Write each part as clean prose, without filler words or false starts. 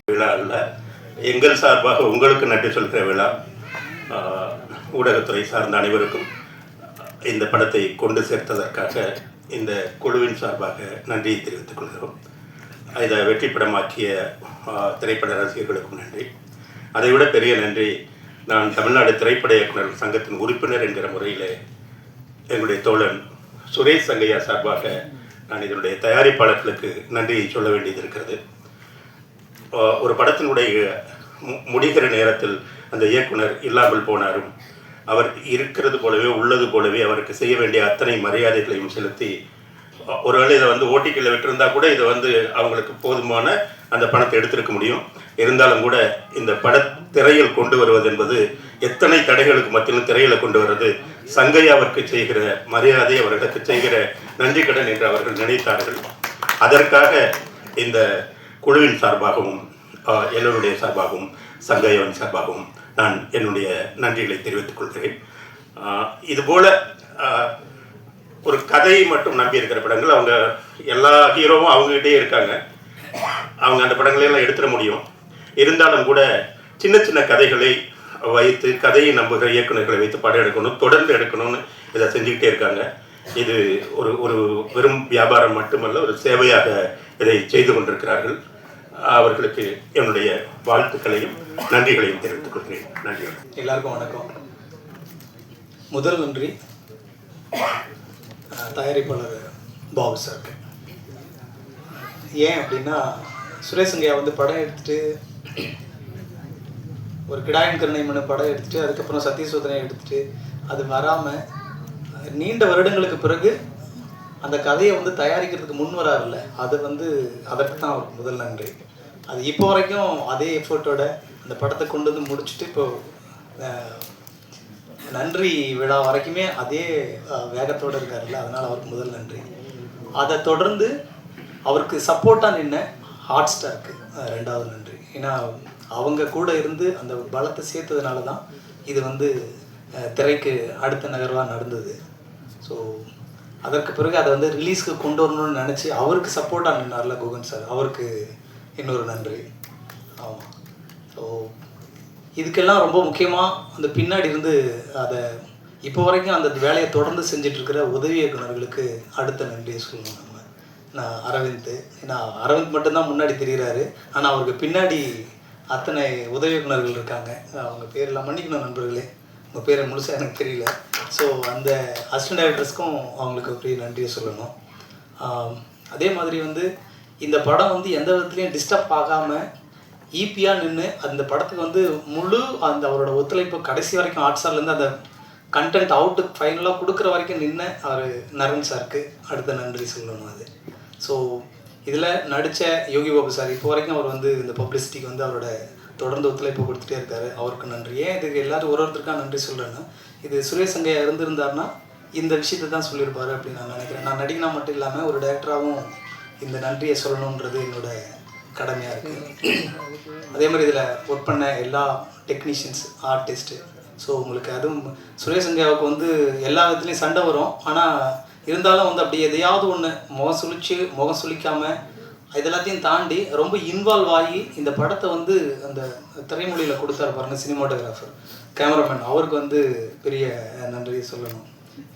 விழா அல்ல, எங்கள் சார்பாக உங்களுக்கு நன்றி சொல்கிற விழா. ஊடகத்துறை சார்ந்த அனைவருக்கும் இந்த படத்தை கொண்டு சேர்த்ததற்காக இந்த குழுவின் சார்பாக நன்றியை தெரிவித்துக் கொள்கிறோம். இதை வெற்றி படமாக்கிய திரைப்பட ரசிகர்களுக்கும் நன்றி. அதைவிட பெரிய நன்றி நான் தமிழ்நாடு திரைப்பட இயக்குநர்கள் சங்கத்தின் உறுப்பினர் என்கிற முறையில் எங்களுடைய தோழன் சுரேஷ் சங்கையா சார்பாக நான் இதனுடைய தயாரிப்பாளர்களுக்கு நன்றியை சொல்ல வேண்டியது இருக்கிறது. ஒரு படத்தினுடைய முடிகிற நேரத்தில் அந்த இயக்குனர் இல்லாமல் போனாரும் அவர் இருக்கிறது போலவே உள்ளது போலவே அவருக்கு செய்ய வேண்டிய அத்தனை மரியாதைகளையும் செலுத்தி, ஒருவேளை இதை ஓடிடியில் விட்டிருந்தா கூட இதை அவங்களுக்கு போதுமான அந்த பணத்தை எடுத்திருக்க முடியும். இருந்தாலும் கூட இந்த திரையில் கொண்டு வருவது என்பது எத்தனை தடைகளுக்கு மத்தியிலும் திரையில் கொண்டு வருவது சங்கையாவிற்கு செய்கிற மரியாதை, அவர்களுக்கு செய்கிற நன்றி கடன் என்று அவர்கள் நினைத்தார்கள். அதற்காக இந்த குழுவின் சார்பாகவும் எல்லோருடைய சார்பாகவும் சங்கையாவின் சார்பாகவும் நான் என்னுடைய நன்றிகளை தெரிவித்துக் கொள்கிறேன். இதுபோல் ஒரு கதையை மட்டும் நம்பி இருக்கிற படங்கள், அவங்க எல்லா ஹீரோவும் அவங்ககிட்டே இருக்காங்க, அவங்க அந்த படங்களையெல்லாம் எடுத்துட முடியும். இருந்தாலும் கூட சின்ன சின்ன கதைகளை வைத்து கதையை நம்புகிற இயக்குநர்களை வைத்து படம் எடுக்கணும், தொடர்ந்து எடுக்கணும்னு இதை செஞ்சுக்கிட்டே இருக்காங்க. இது ஒரு வெறும் வியாபாரம் மட்டுமல்ல, ஒரு சேவையாக இதை செய்து கொண்டிருக்கிறார்கள். அவர்களுக்கு என்னுடைய வாழ்த்துக்களையும் நன்றிகளையும் தெரிவித்துக் கொள்கிறேன். நன்றி. எல்லாருக்கும் வணக்கம். முதல் நன்றி தயாரிப்பாளர் பாபு சாருக்கு. ஏன் அப்படின்னா, சுரேஷ் சங்கையா படம் எடுத்துட்டு ஒரு கிடாயன் கருணைமனு படம் எடுத்துட்டு அதுக்கப்புறம் சத்தியசோதனை எடுத்துட்டு அது வராமல் நீண்ட வருடங்களுக்கு பிறகு அந்த கதையை தயாரிக்கிறதுக்கு முன் வராருல்ல, அது அதற்கு தான் அவருக்கு முதல் நன்றி. அது இப்போ வரைக்கும் அதே எஃபர்ட்டோட அந்த படத்தை கொண்டு முடிச்சுட்டு இப்போ நன்றி விழா வரைக்குமே அதே வேகத்தோடு இருக்காருல்ல, அதனால் அவருக்கு முதல் நன்றி. அதை தொடர்ந்து அவருக்கு சப்போர்ட்டாக நின்ன ஹாட் ஸ்டாருக்கு ரெண்டாவது நன்றி. ஏன்னா அவங்க கூட இருந்து அந்த பலத்தை சேர்த்ததுனால தான் இது திரைக்கு அடுத்த நகர்வாக நடந்தது. ஸோ அதற்கு பிறகு அதை ரிலீஸ்க்கு கொண்டு வரணும்னு நினச்சி அவருக்கு சப்போர்ட்டாக நின்னார்ல குகன் சார், அவருக்கு இன்னொரு நன்றி. ஆமாம். ஸோ இதுக்கெல்லாம் ரொம்ப முக்கியமாக அந்த பின்னாடி இருந்து அதை இப்போ வரைக்கும் அந்த வேலையை தொடர்ந்து செஞ்சிட்ருக்கிற உதவி இயக்குநர்களுக்கு அடுத்த நன்றியை சொல்லணும். நான் அரவிந்த், ஏன்னா அரவிந்த் மட்டும்தான் முன்னாடி தெரிகிறாரு, ஆனால் அவருக்கு பின்னாடி அத்தனை உதவி இயக்குநர்கள் இருக்காங்க. அவங்க பேரெல்லாம் மன்னிக்கணும் நண்பர்களே, உங்கள் பேரை முழுசாக எனக்கு தெரியல. ஸோ அந்த அசிஸ்டன்ட் டைரக்டர்ஸ்க்கும் அவங்களுக்கு பெரிய நன்றியை சொல்லணும். அதே மாதிரி இந்த படம் எந்த விதத்துலையும் டிஸ்டர்ப் ஆகாமல் ஈப்பியாக நின்று அந்த படத்துக்கு முழு அந்த அவரோட ஒத்துழைப்பு கடைசி வரைக்கும் ஆர்ட்ஸார்லேருந்து அந்த கண்டென்ட் அவுட்டு ஃபைனலாக கொடுக்குற வரைக்கும் நின்று அவர் நரன் சாருக்கு அடுத்த நன்றி சொல்லணும். அது ஸோ இதில் நடித்த யோகி பாபு சார் இப்போ வரைக்கும் அவர் இந்த பப்ளிசிட்டிக்கு அவரோட தொடர்ந்து ஒத்துழைப்பு கொடுத்துட்டே இருக்காரு, அவருக்கு நன்றி. ஏன் இதுக்கு எல்லோரும் ஒருத்தருக்காக நன்றி சொல்கிறேன்னா, இது சுரேஷ் சங்கையா இருந்திருந்தாருன்னா இந்த விஷயத்தை தான் சொல்லியிருப்பாரு அப்படின்னு நான் நினைக்கிறேன். நான் நடிகனா மட்டும் இல்லாமல் ஒரு டைரக்டராகவும் இந்த நன்றியை சொல்லணுன்றது என்னோட கடமையாக இருக்குது. அதே மாதிரி இதில் ஒர்க் பண்ண எல்லா டெக்னீஷியன்ஸ், ஆர்டிஸ்ட்டு, ஸோ உங்களுக்கு அதுவும் சுரேஷ் சங்கையாவுக்கு எல்லா விதத்துலேயும் சண்டை வரும், ஆனால் இருந்தாலும் அப்படி எதையாவது ஒன்று முகம் சுளிக்காமல் இதெல்லாத்தையும் தாண்டி ரொம்ப இன்வால்வ் ஆகி இந்த படத்தை அந்த திரைமொழியில் கொடுத்தாரு பாருங்க சினிமாட்டோகிராஃபர், கேமராமேன், அவருக்கு பெரிய நன்றியை சொல்லணும்.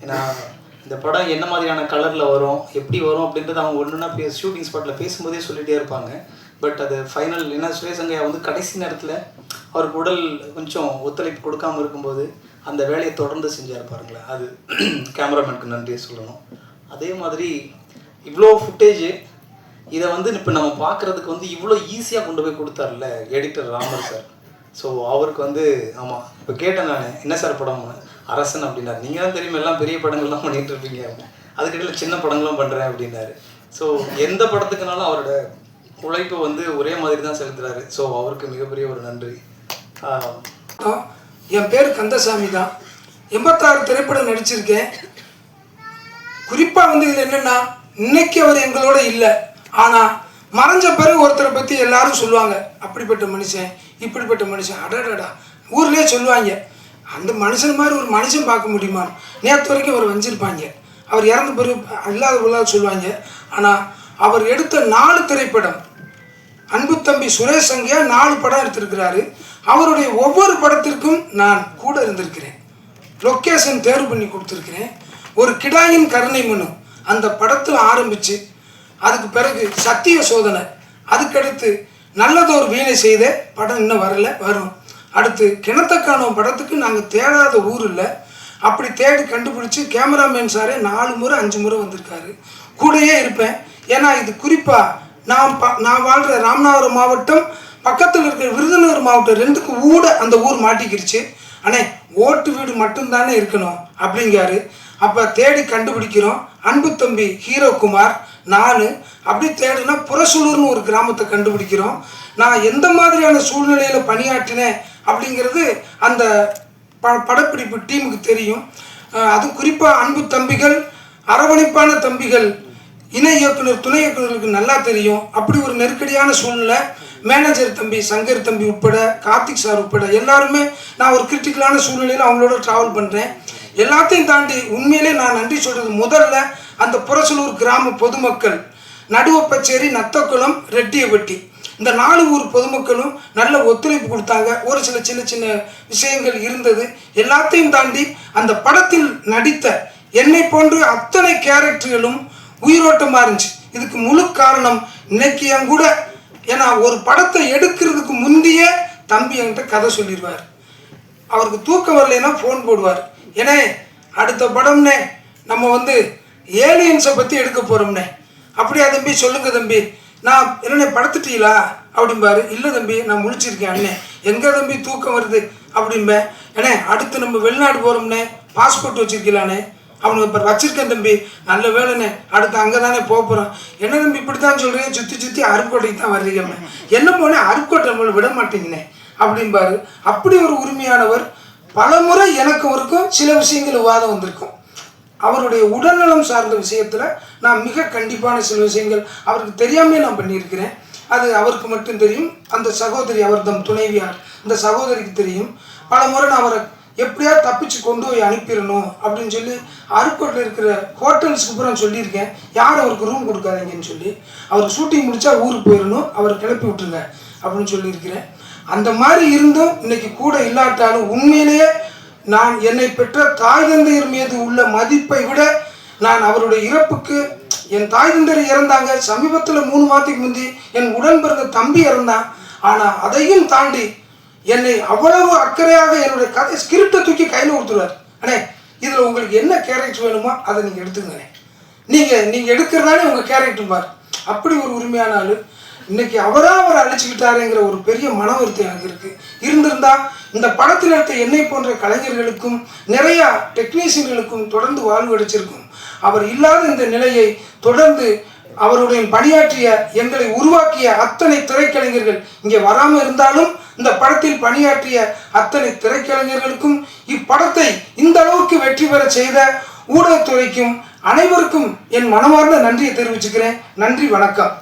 ஏன்னா இந்த படம் என்ன மாதிரியான கலரில் வரும், எப்படி வரும் அப்படின்றது அவங்க ஒன்றுனா ஷூட்டிங் ஸ்பாட்டில் பேசும்போதே சொல்லிகிட்டே இருப்பாங்க. பட் அது ஃபைனல் ஏன்னா சுரேஷ் சங்கையா கடைசி நேரத்தில் அவருக்கு உடல் கொஞ்சம் ஒத்துழைப்பு கொடுக்காமல் இருக்கும்போது அந்த வேலையை தொடர்ந்து செஞ்சார் பாருங்களேன், அது கேமராமேனுக்கு நன்றியை சொல்லணும். அதே மாதிரி இவ்வளோ ஃபுட்டேஜு இதை இப்போ நம்ம பார்க்குறதுக்கு இவ்வளோ ஈஸியாக கொண்டு போய் கொடுத்தார்ல எடிட்டர் ராமர் சார். ஸோ அவருக்கு ஆமாம், இப்போ கேட்டேன் நான், என்ன சார் படம் அரசன் அப்படின்னாரு. நீங்கள் தான் தெரியும் எல்லாம் பெரிய படங்கள்லாம் பண்ணிகிட்டு இருப்பீங்க, அதுக்கிடையில் சின்ன படங்களும் பண்ணுறேன் அப்படின்னாரு. ஸோ எந்த படத்துக்குனாலும் அவரோட உழைப்பை ஒரே மாதிரி தான் செலுத்துறாரு. ஸோ அவருக்கு மிகப்பெரிய ஒரு நன்றி. என் பேர் கந்தசாமி தான். 86 திரைப்படம் நடிச்சிருக்கேன். குறிப்பாக இதில் என்னென்னா, இன்னைக்கு அவர் எங்களோட இல்லை, ஆனால் மறைஞ்ச பிறகு ஒருத்தரை பற்றி எல்லாரும் சொல்லுவாங்க, அப்படிப்பட்ட மனுஷன் இப்படிப்பட்ட மனுஷன், அடடடா ஊர்லேயே சொல்லுவாங்க, அந்த மனுஷன் மாதிரி ஒரு மனுஷன் பார்க்க முடியுமா, நேற்று வரைக்கும் அவர் வஞ்சிருப்பாங்க, அவர் இறந்த பிறகு இல்லாத சொல்லுவாங்க. ஆனால் அவர் எடுத்த 4 திரைப்படம், அன்பு தம்பி சுரேஷ் சங்கியா 4 படம் எடுத்திருக்கிறாரு. அவருடைய ஒவ்வொரு படத்திற்கும் நான் கூட இருந்திருக்கிறேன், லொக்கேஷன் தேர்வு பண்ணி கொடுத்துருக்கிறேன். ஒரு கிடாயின் கருணை மனு அந்த படத்தில் ஆரம்பித்து அதுக்கு பிறகு சத்திய சோதனை, அதுக்கடுத்து நல்லதொரு வீணை செய்த படம் இன்னும் வரல, வரும். அடுத்து கிணத்தக்கானோம் படத்துக்கு நாங்கள் தேடாத ஊர் இல்லை, அப்படி தேடி கண்டுபிடிச்சி கேமராமேன் சாரே 4 முறை 5 முறை வந்திருக்காரு. கூடயே இருப்பேன். ஏன்னா இது குறிப்பாக நான் வாழ்கிற ராமநாதபுரம் மாவட்டம் பக்கத்தில் இருக்கிற விருதுநகர் மாவட்டம் 2க்கு ஊட அந்த ஊர் மாட்டிக்கிடுச்சு. அண்ணே ஓட்டு வீடு மட்டும்தானே இருக்கணும் அப்படிங்காரு. அப்போ தேடி கண்டுபிடிக்கிறோம். அன்பு தம்பி ஹீரோ குமார், நான் அப்படி தேடினா புறசூலூர்னு ஒரு கிராமத்தை கண்டுபிடிக்கிறோம். நான் எந்த மாதிரியான சூழ்நிலையில் பணியாற்றினேன் அப்படிங்கிறது அந்த படப்பிடிப்பு டீமுக்கு தெரியும். அதுவும் குறிப்பாக அன்பு தம்பிகள், அரவணைப்பான தம்பிகள், இணை இயக்குனர் துணை இயக்குநர்களுக்கு நல்லா தெரியும். அப்படி ஒரு நெருக்கடியான சூழ்நிலை. மேனேஜர் தம்பி சங்கர் தம்பி உட்பட, கார்த்திக் சார் உட்பட எல்லாருமே நான் ஒரு கிரிட்டிக்கலான சூழ்நிலையில் அவங்களோட ட்ராவல் பண்ணுறேன். எல்லாத்தையும் தாண்டி உண்மையிலே நான் நன்றி சொல்கிறது, முதல்ல அந்த புறசலூர் கிராம பொதுமக்கள், நடுவப்பச்சேரி, நத்தக்குளம், ரெட்டியப்பட்டி, இந்த 4 ஊர் பொதுமக்களும் நல்ல ஒத்துழைப்பு கொடுத்தாங்க. ஒரு சில சின்ன சின்ன விஷயங்கள் இருந்தது. எல்லாத்தையும் தாண்டி அந்த படத்தில் நடித்த என்னை போன்று அத்தனை கேரக்டர்களும் உயிரோட்டமாக இருந்துச்சு. இதுக்கு முழு காரணம் இன்னைக்கு என் கூட, ஏன்னா ஒரு படத்தை எடுக்கிறதுக்கு முந்தைய தம்பி என்கிட்ட கதை சொல்லிடுவார். அவருக்கு தூக்கம் வரலைன்னா ஃபோன் போடுவார், ஏன்னே அடுத்த படம்னே நம்ம ஏலியன்ஸை பற்றி எடுக்க போகிறோம்னே. அப்படியா தம்பி, சொல்லுங்கள் தம்பி, நான் என்னண்ணே படுத்துட்டீங்களா அப்படிம்பாரு. இல்லை தம்பி நான் முழிச்சிருக்கேன். அண்ணே எங்கே தம்பி தூக்கம் வருது அப்படின்பேன். ஏன்னே அடுத்து நம்ம வெளிநாடு போகிறோம்னே, பாஸ்போர்ட் வச்சுருக்கலானே. அவனுக்கு இப்போ வச்சுருக்கேன் தம்பி, நல்ல வேலைண்ணே, அடுத்து அங்கே தானே போகிறோம். என்ன தம்பி இப்படி தான் சொல்கிறீங்க, சுற்றி அருப்புக்கோட்டைக்கு தான் வர்றீங்கண்ணே. என்ன போனே அருப்புக்கோட்டை நம்மளை விட மாட்டேங்கண்ணே அப்படிம்பாரு. அப்படி ஒரு உரிமையானவர். பல முறை எனக்கு அவருக்கும் சில விஷயங்கள் விவாதம் வந்திருக்கும். அவருடைய உடல்நலம் சார்ந்த விஷயத்தில் நான் மிக கண்டிப்பான சில விஷயங்கள் அவருக்கு தெரியாமே நான் பண்ணியிருக்கிறேன். அது அவருக்கு மட்டும் தெரியும். அந்த சகோதரி, அவர் தம் துணைவியார், இந்த சகோதரிக்கு தெரியும். பல முறை நான் அவரை எப்படியா தப்பிச்சு கொண்டு போய் அனுப்பிடணும் அப்படின்னு சொல்லி அருக்கோட்டில் இருக்கிற ஹோட்டல்ஸுக்கு பூரா சொல்லியிருக்கேன், யாரும் அவருக்கு ரூம் கொடுக்காதீங்கன்னு சொல்லி. அவர் ஷூட்டிங் முடித்தா ஊருக்கு போயிடணும், அவர் கிளப்பி விட்டுருங்க அப்படின்னு சொல்லியிருக்கிறேன். அந்த மாதிரி இருந்தும் இன்னைக்கு கூட இல்லாட்டாலும் உண்மையிலேயே நான் என்னை பெற்ற தாய் தந்தையர் மீது உள்ள மதிப்பை விட, நான் அவருடைய இறப்புக்கு, என் தாய் தந்தையர் இறந்தாங்க சமீபத்தில் 3 மாதத்துக்கு முந்தி, என் உடன் பிறந்த தம்பி இறந்தான். ஆனால் அதையும் தாண்டி என்னை அவ்வளவு அக்கறையாக என்னுடைய கதை ஸ்கிரிப்டை தூக்கி கையில் கொடுத்துருவார். அண்ணே இதில் உங்களுக்கு என்ன கேரக்டர் வேணுமோ அதை நீங்கள் எடுத்துக்கண்ணே, நீங்கள் எடுக்கிறதானே உங்கள் கேரக்டர் பார். அப்படி ஒரு உரிமையான ஆள். இன்னைக்கு அவரை அழிச்சுக்கிட்டாருங்கிற ஒரு பெரிய மன வருத்தம் எனக்கு இருக்குது. இருந்திருந்தா இந்த படத்தில் எடுத்த என்னை போன்ற கலைஞர்களுக்கும் நிறைய டெக்னீஷியன்களுக்கும் தொடர்ந்து வாழ்வு அடைச்சிருக்கும். அவர் இல்லாத இந்த நிலையை தொடர்ந்து அவருடைய பணியாற்றிய, எங்களை உருவாக்கிய அத்தனை திரைக்கலைஞர்கள் இங்கே வராமல் இருந்தாலும் இந்த படத்தில் பணியாற்றிய அத்தனை திரைக்கலைஞர்களுக்கும், இப்படத்தை இந்த அளவுக்கு வெற்றி பெற செய்த ஊடகத்துறைக்கும் அனைவருக்கும் என் மனமார்ந்த நன்றியை தெரிவிச்சுக்கிறேன். நன்றி, வணக்கம்.